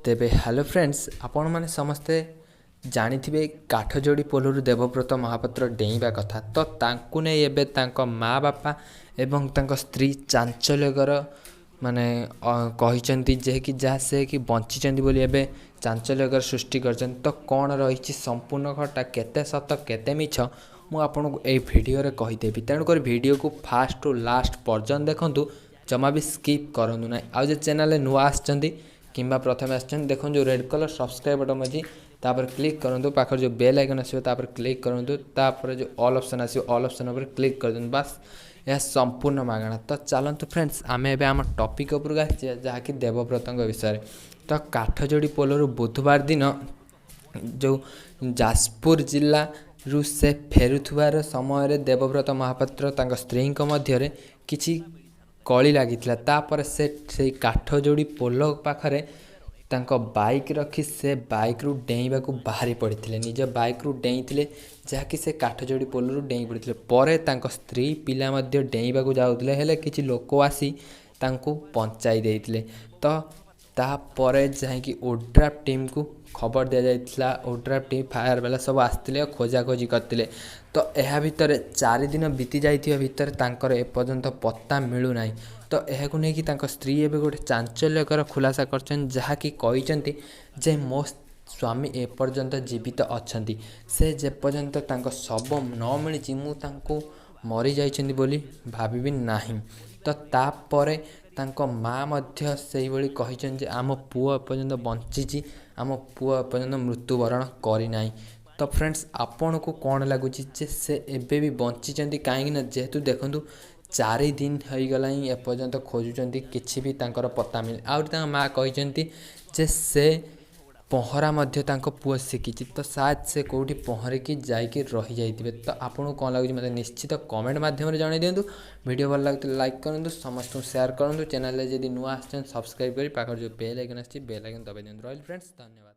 तेबे hello friends आपण मैंने समस्ते जानिथिबे काठजोड़ी पोलरू देवव्रत महापात्र डेइबा कथा तो तांकु ने एबे तांको माँ बापा एवं तांको स्त्री चांचल्यकर माने कहिचंती जे कि जहाँ से कि बंचिचंती बोली एबे चांचल्यकर सृष्टि करचन तो कौन रही संपूर्ण घटा केते सत केते मिछ मु आपको ए भिडियो रे कहिदेबी तेणुकर भिडियो को फास्ट टू लास्ट पर्यंत देखंतु जमा भी स्किप करंतु ना आ जे चैनल नुआ आछंती किंबा प्रथम आछन देखो जो रेड कलर सब्सक्राइब बटन अछि तापर क्लिक करंतु पाखर जो बेल आइकन आसीबो तापर क्लिक करंतु तापर जो ऑल ऑप्शन आसीबो ऑल ऑप्शन ऊपर क्लिक कर देन बस यह संपूर्ण मागणा तो चलतु फ्रेंड्स आमे एबे हम टॉपिक ऊपर जहा कि देवव्रतଙ୍କ विषय तो काठजोड़ी पोलर बुधवार दिन जो जाजपुर जिला रु से फेरुथुवार समय देवव्रत महापात्र तांको स्त्री मध्य किछि कली लगी तापर से काठजोड़ी पोल पाखरे तांको बाइक रखी से बाइक रु डेइबा को बाहरी पड़ते निज बाइक रु डेइथिले जहाँकि से काठजोड़ी पोल रु डेइ पड़ते परे तांको स्त्री पिला मध्य डेइबा को जाउतले हेले किछि लोक आसी तांको बंचाई देइथिले तो तापरे जाकि ओड्राफ टीम को खबर दि जाइथिला ओड्राफ टीम फायर वाला सब आसते खोजा खोजी करते तो यह भितर 4 दिन बीती जाइथिबा भितर तांकर एपर्यंत पत्ता मिलू नाही तो यह नहीं कि स्त्री एवं गोटे चांचल्यकर खुलासा करछन जहा कि कहिचंती जे मो स्वामी एपर्यंत जीवित अछंती से जेपर्यंत तांको शव न मिली मु तांको मरी जाइछंती बोली भाबिबी नाही तो तापरे तांको माँ मध्य से भली कहिछन जे आम पुओ एपर्यंत बंची आम पुओ एपर्यंत मृत्युवरण करी नाही तो फ्रेंड्स आपन को कौन लगुच से एबे भी बंची कहीं जेहेतु देखु 4 दिन हो गला एपर्यंत खोजुंट किसी भी तांकर पत्ता मिले आउरी माँ कहते जे से पहरा मध्य तांको पुओ शिखी तो शायद से कौटी पहरिकी जाइए रही जाइए तो आपको कौन लगे मतलब निश्चित कमेंट माध्यम जन दिंतु वीडियो भल लगे लाइक करूँ समस्त शेयर करूँ चैनल जब नुआ आसान सब्सक्राइब कर पाखर जो बेल आइकन आसी बेल आइकन दबाई दिखाँ रही फ्रेंड्स धन्यवाद।